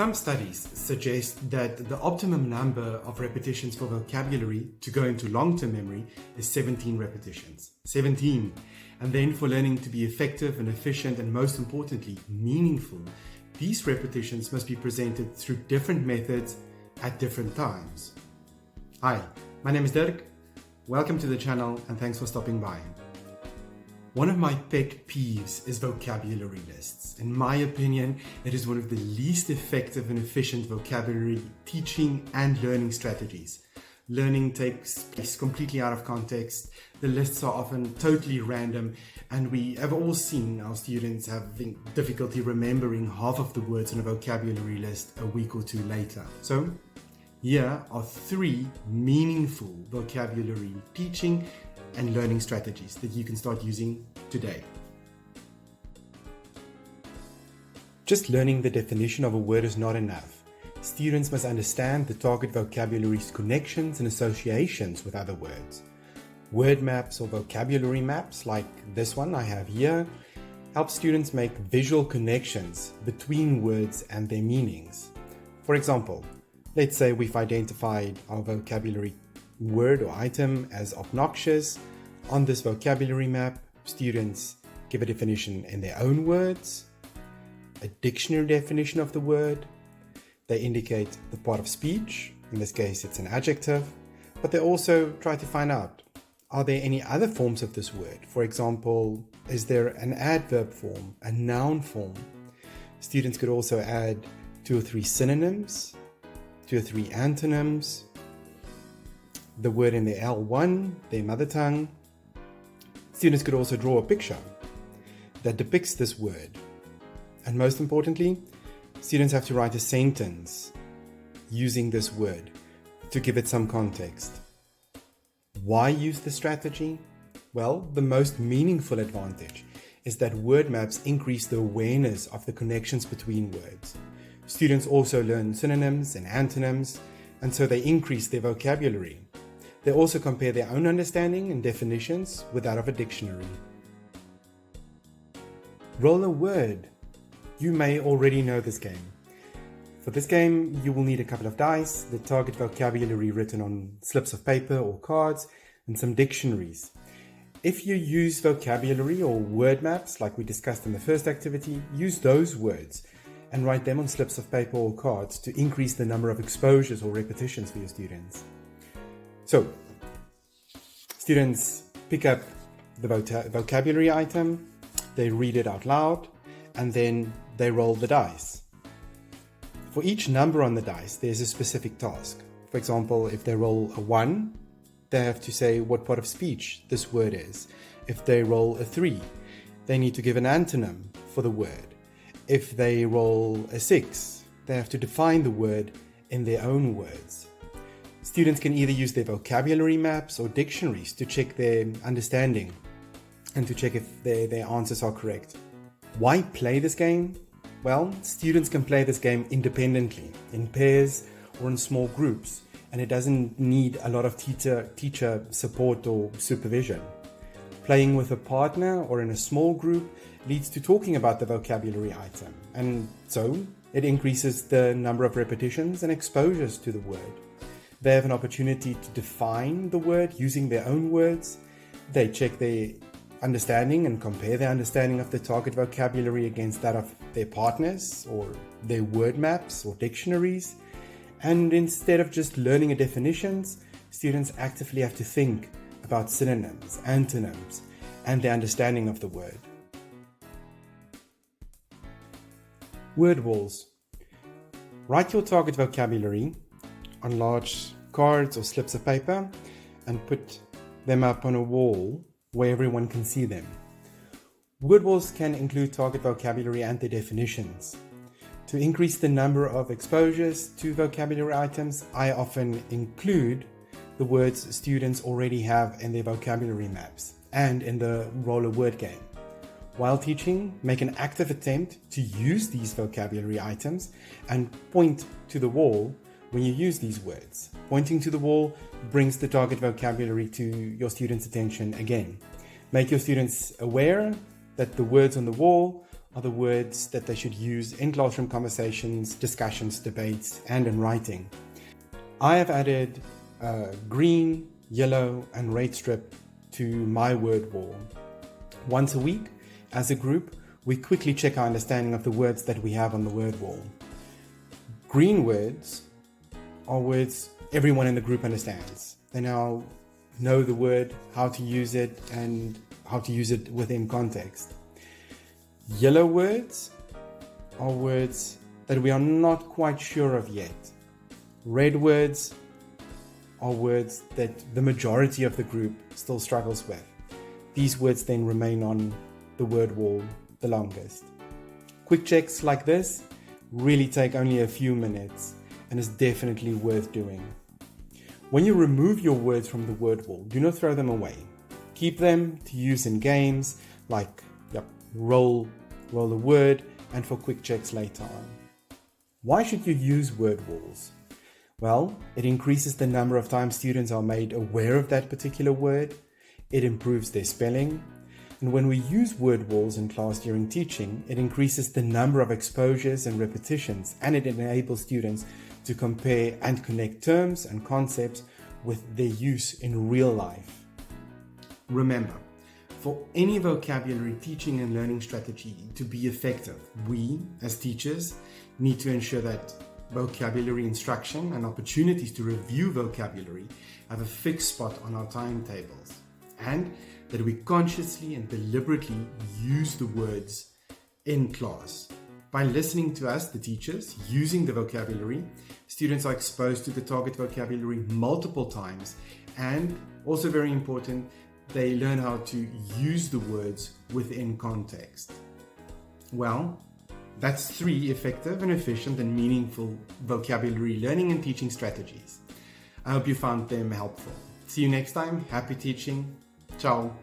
Some studies suggest that the optimum number of repetitions for vocabulary to go into long-term memory is 17 repetitions. 17. And then for learning to be effective and efficient and most importantly, meaningful, these repetitions must be presented through different methods at different times. Hi, my name is Dirk. Welcome to the channel and thanks for stopping by. One of my pet peeves is vocabulary lists. In my opinion, it is one of the least effective and efficient vocabulary teaching and learning strategies. Learning takes place completely out of context. The lists are often totally random, and we have all seen our students having difficulty remembering half of the words on a vocabulary list a week or two later. So, here are 3 meaningful vocabulary teaching and learning strategies that you can start using today. Just learning the definition of a word is not enough. Students must understand the target vocabulary's connections and associations with other words. Word maps or vocabulary maps, like this one I have here, help students make visual connections between words and their meanings. For example, let's say we've identified our vocabulary word or item as obnoxious. On this vocabulary map, students give a definition in their own words, a dictionary definition of the word. They indicate the part of speech, in this case it's an adjective, but they also try to find out, are there any other forms of this word? For example, is there an adverb form, a noun form? Students could also add 2 or 3 synonyms, 2 or 3 antonyms, the word in their L1, their mother tongue. Students could also draw a picture that depicts this word. And most importantly, students have to write a sentence using this word to give it some context. Why use this strategy? Well, the most meaningful advantage is that word maps increase the awareness of the connections between words. Students also learn synonyms and antonyms, and so they increase their vocabulary. They also compare their own understanding and definitions with that of a dictionary. Roll a word. You may already know this game. For this game, you will need a couple of dice, the target vocabulary written on slips of paper or cards, and some dictionaries. If you use vocabulary or word maps, like we discussed in the first activity, use those words and write them on slips of paper or cards to increase the number of exposures or repetitions for your students. So, students pick up the vocabulary item, they read it out loud, and then they roll the dice. For each number on the dice, there's a specific task. For example, if they roll a 1, they have to say what part of speech this word is. If they roll a 3, they need to give an antonym for the word. If they roll a 6, they have to define the word in their own words. Students can either use their vocabulary maps or dictionaries to check their understanding and to check if their answers are correct. Why play this game? Well, students can play this game independently, in pairs or in small groups, and it doesn't need a lot of teacher support or supervision. Playing with a partner or in a small group leads to talking about the vocabulary item, and so it increases the number of repetitions and exposures to the word. They have an opportunity to define the word using their own words. They check their understanding and compare their understanding of the target vocabulary against that of their partners or their word maps or dictionaries. And instead of just learning definitions, students actively have to think about synonyms, antonyms, and their understanding of the word. Word walls. Write your target vocabulary on large cards or slips of paper and put them up on a wall where everyone can see them. Word walls can include target vocabulary and their definitions. To increase the number of exposures to vocabulary items, I often include the words students already have in their vocabulary maps and in the roll a word game. While teaching, make an active attempt to use these vocabulary items and point to the wall when you use these words. Pointing to the wall brings the target vocabulary to your students' attention again. Make your students aware that the words on the wall are the words that they should use in classroom conversations, discussions, debates, and in writing. I have added green, yellow, and red strip to my word wall. Once a week, as a group, we quickly check our understanding of the words that we have on the word wall. Green words are words everyone in the group understands. They now know the word, how to use it, and how to use it within context. Yellow words are words that we are not quite sure of yet. Red words are words that the majority of the group still struggles with. These words then remain on the word wall the longest. Quick checks like this really take only a few minutes and is definitely worth doing. When you remove your words from the word wall, do not throw them away. Keep them to use in games like roll the word and for quick checks later on. Why should you use word walls? Well, it increases the number of times students are made aware of that particular word. It improves their spelling. And when we use word walls in class during teaching, it increases the number of exposures and repetitions, and it enables students to compare and connect terms and concepts with their use in real life. Remember, for any vocabulary teaching and learning strategy to be effective, we, as teachers, need to ensure that vocabulary instruction and opportunities to review vocabulary have a fixed spot on our timetables, and that we consciously and deliberately use the words in class. By listening to us, the teachers, using the vocabulary, students are exposed to the target vocabulary multiple times, and also very important, they learn how to use the words within context. Well, that's 3 effective and efficient and meaningful vocabulary learning and teaching strategies. I hope you found them helpful. See you next time. Happy teaching. Ciao.